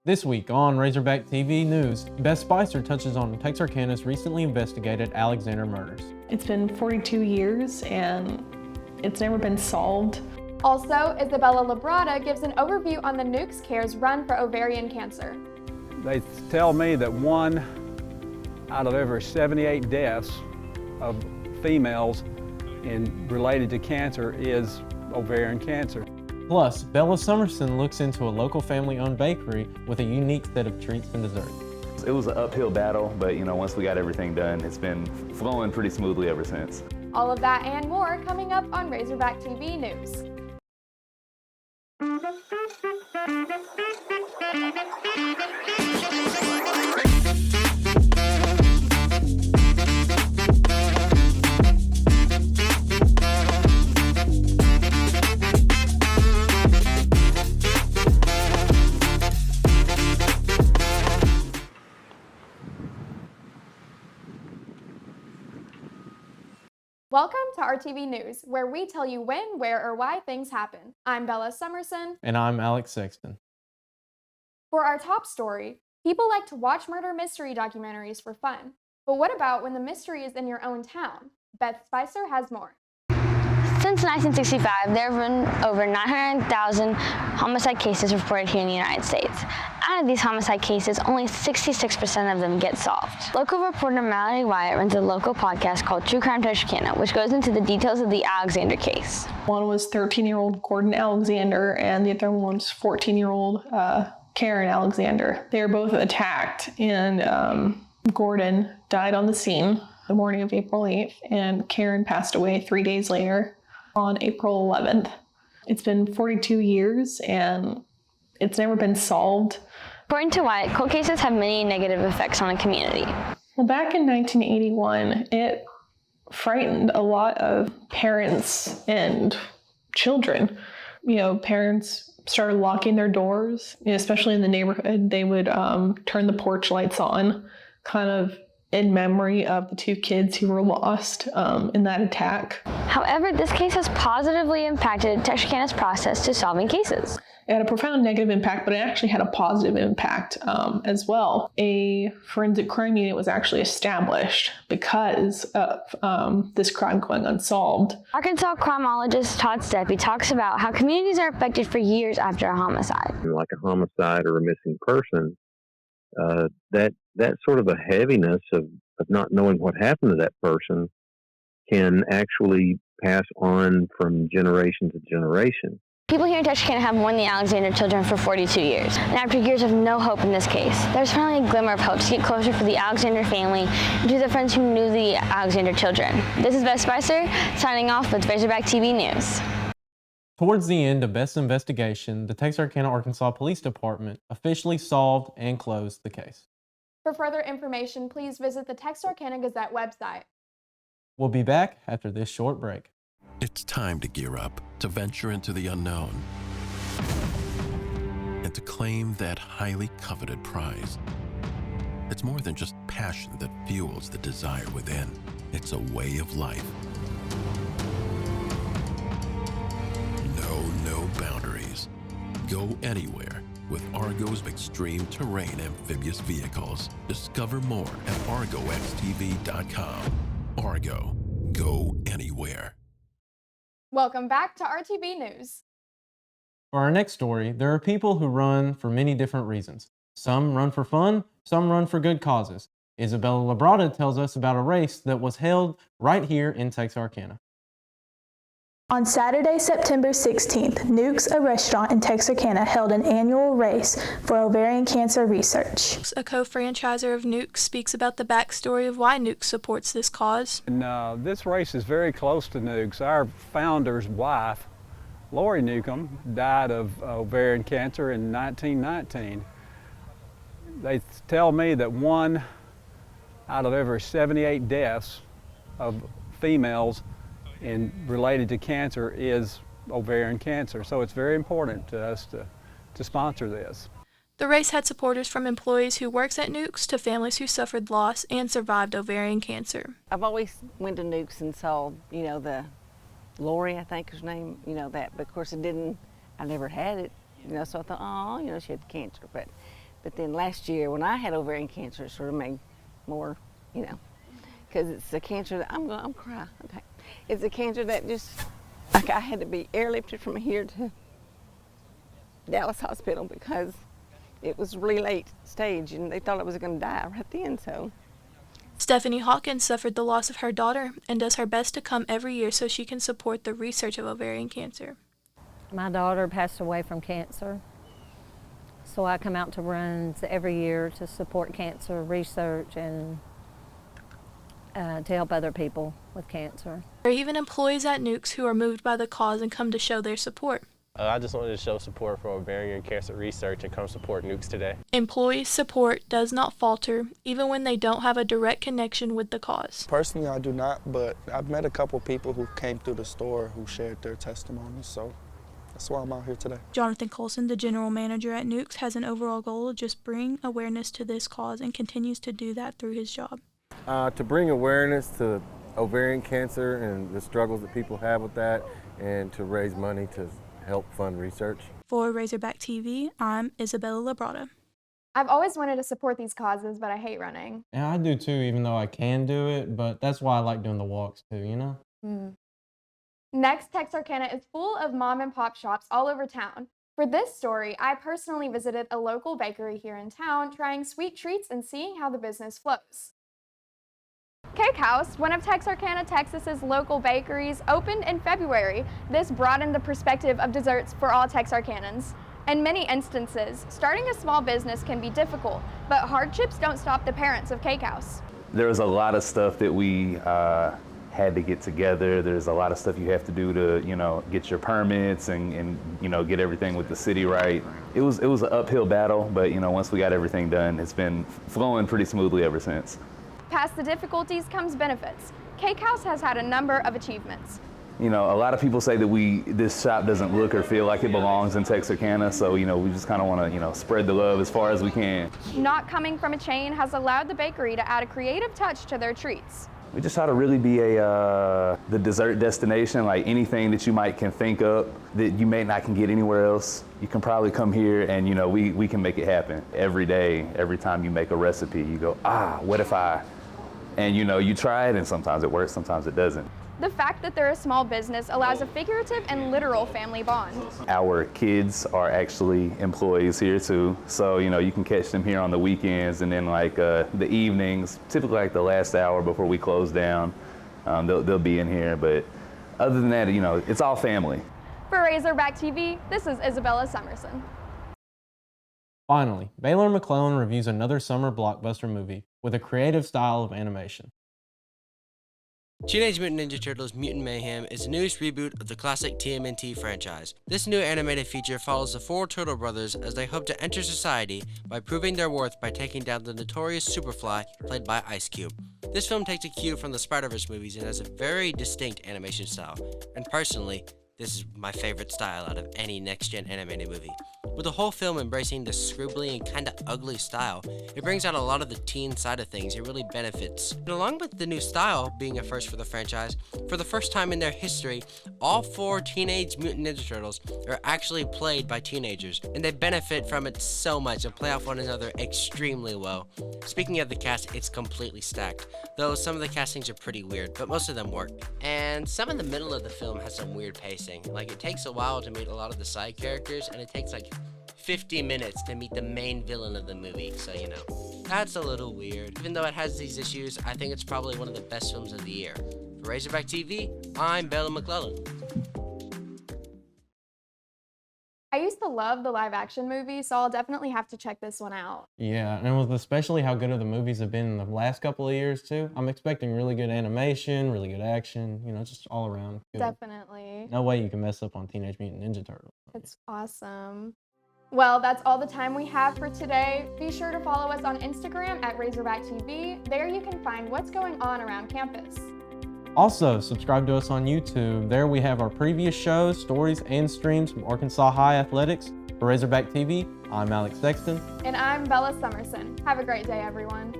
This week on Razorback TV News, Beth Spicer touches on Texarkana's recently investigated Alexander murders. It's been 42 years and it's never been solved. Also, Isabella Labrada gives an overview on the Nukes Cares run for ovarian cancer. They tell me that 1 out of every 78 deaths of females related to cancer is ovarian cancer. Plus, Bella Summerson looks into a local family-owned bakery with a unique set of treats and desserts. It was an uphill battle, but once we got everything done, it's been flowing pretty smoothly ever since. All of that and more coming up on Razorback TV News. Welcome to RTV News, where we tell you when, where, or why things happen. I'm Bella Summerson. And I'm Alex Sexton. For our top story, people like to watch murder mystery documentaries for fun. But what about when the mystery is in your own town? Beth Spicer has more. Since 1965, there have been over 900,000 homicide cases reported here in the United States. Out of these homicide cases, only 66% of them get solved. Local reporter Mallory Wyatt runs a local podcast called True Crime Texarkana, which goes into the details of the Alexander case. One was 13-year-old Gordon Alexander and the other one was 14-year-old Karen Alexander. They were both attacked and Gordon died on the scene the morning of April 8th and Karen passed away 3 days later on April 11th. It's been 42 years and it's never been solved. According to Wyatt, cold cases have many negative effects on a community. Well, back in 1981, it frightened a lot of parents and children. Parents started locking their doors, especially in the neighborhood. They would turn the porch lights on, kind of in memory of the 2 kids who were lost in that attack. However, this case has positively impacted Texarkana's process to solving cases. It had a profound negative impact, but it actually had a positive impact as well. A forensic crime unit was actually established because of this crime going unsolved. Arkansas criminologist Todd Steppe talks about how communities are affected for years after a homicide. Like a homicide or a missing person, that sort of a heaviness of not knowing what happened to that person can actually pass on from generation to generation. People here in Texarkana have mourned the Alexander children for 42 years. And after years of no hope in this case, there's finally a glimmer of hope to get closer for the Alexander family and to the friends who knew the Alexander children. This is Beth Spicer, signing off with Razorback TV News. Towards the end of Beth's investigation, the Texarkana, Arkansas Police Department officially solved and closed the case. For further information, please visit the Texarkana Gazette website. We'll be back after this short break. It's time to gear up, to venture into the unknown, and to claim that highly coveted prize. It's more than just passion that fuels the desire within. It's a way of life. No boundaries. Go anywhere with Argo's extreme terrain amphibious vehicles. Discover more at argoxtv.com. Argo, go anywhere. Welcome back to RTV News. For our next story, there are people who run for many different reasons. Some run for fun, some run for good causes. Isabella Labrada tells us about a race that was held right here in Texarkana. On Saturday, September 16th, Nukes, a restaurant in Texarkana, held an annual race for ovarian cancer research. A co-franchiser of Nukes speaks about the backstory of why Nukes supports this cause. And this race is very close to Nukes. Our founder's wife, Lori Newcomb, died of ovarian cancer in 1919. They tell me that 1 out of every 78 deaths of females related to cancer is ovarian cancer. So it's very important to us to sponsor this. The race had supporters from employees who works at Nukes to families who suffered loss and survived ovarian cancer. I've always went to Nukes and saw, the Lori, I think is her name, that, but of course I never had it, so I thought, oh, she had cancer, but But then last year, when I had ovarian cancer, it sort of made more, you know, because it's a cancer that, I'm crying, okay. It's a cancer that just, like I had to be airlifted from here to Dallas Hospital because it was really late stage and they thought I was going to die right then, so. Stephanie Hawkins suffered the loss of her daughter and does her best to come every year so she can support the research of ovarian cancer. My daughter passed away from cancer, so I come out to runs every year to support cancer research and to help other people with cancer. There are even employees at Nukes who are moved by the cause and come to show their support. I just wanted to show support for ovarian cancer research and come support Nukes today. Employee support does not falter, even when they don't have a direct connection with the cause. Personally, I do not, but I've met a couple people who came through the store who shared their testimonies, so that's why I'm out here today. Jonathan Colson, the general manager at Nukes, has an overall goal to just bring awareness to this cause and continues to do that through his job. To bring awareness to ovarian cancer and the struggles that people have with that, and to raise money to help fund research. For Razorback TV, I'm Isabella Labrada. I've always wanted to support these causes, but I hate running. Yeah, I do too, even though I can do it, but that's why I like doing the walks too, you know? Next, Texarkana is full of mom and pop shops all over town. For this story, I personally visited a local bakery here in town, trying sweet treats and seeing how the business flows. Cake House, one of Texarkana, Texas's local bakeries, opened in February. This broadened the perspective of desserts for all Texarkanans. In many instances, starting a small business can be difficult, but hardships don't stop the parents of Cake House. There was a lot of stuff that we had to get together. There's a lot of stuff you have to do to, get your permits and get everything with the city right. It was an uphill battle, but once we got everything done, it's been flowing pretty smoothly ever since. Past the difficulties comes benefits. Cake House has had a number of achievements. A lot of people say that this shop doesn't look or feel like it belongs in Texarkana, so we just kind of want to spread the love as far as we can. Not coming from a chain has allowed the bakery to add a creative touch to their treats. We just try to really be the dessert destination, like anything that you can think of that you may not can get anywhere else. You can probably come here and we can make it happen. Every day, every time you make a recipe, you go, what if I, and you try it and sometimes it works, sometimes it doesn't. The fact that they're a small business allows a figurative and literal family bond. Our kids are actually employees here too, so you can catch them here on the weekends, and then the evenings, typically like the last hour before we close down, they'll be in here. But other than that, it's all family. For Razorback TV, this is Isabella Summerson. Finally, Baylor McClellan reviews another summer blockbuster movie with a creative style of animation. Teenage Mutant Ninja Turtles Mutant Mayhem is the newest reboot of the classic TMNT franchise. This new animated feature follows the four Turtle brothers as they hope to enter society by proving their worth by taking down the notorious Superfly, played by Ice Cube. This film takes a cue from the Spider-Verse movies and has a very distinct animation style, and personally, this is my favorite style out of any next-gen animated movie. With the whole film embracing this scribbly and kinda ugly style, it brings out a lot of the teen side of things. It really benefits. And along with the new style being a first for the franchise, for the first time in their history, all four Teenage Mutant Ninja Turtles are actually played by teenagers, and they benefit from it so much and play off one another extremely well. Speaking of the cast, it's completely stacked, though some of the castings are pretty weird, but most of them work. And some in the middle of the film has some weird pacing. Like, it takes a while to meet a lot of the side characters, and it takes like 50 minutes to meet the main villain of the movie, so that's a little weird. Even though it has these issues, I think it's probably one of the best films of the year. For Razorback TV, I'm Bella McClellan. I used to love the live action movies, so I'll definitely have to check this one out. Yeah, and with especially how good the movies have been in the last couple of years too, I'm expecting really good animation, really good action, just all around good. Definitely. No way you can mess up on Teenage Mutant Ninja Turtles. It's awesome. Well, that's all the time we have for today. Be sure to follow us on Instagram at Razorback TV. There you can find what's going on around campus. Also, subscribe to us on YouTube. There we have our previous shows, stories, and streams from Arkansas High Athletics. For Razorback TV, I'm Alex Sexton. And I'm Bella Summerson. Have a great day, everyone.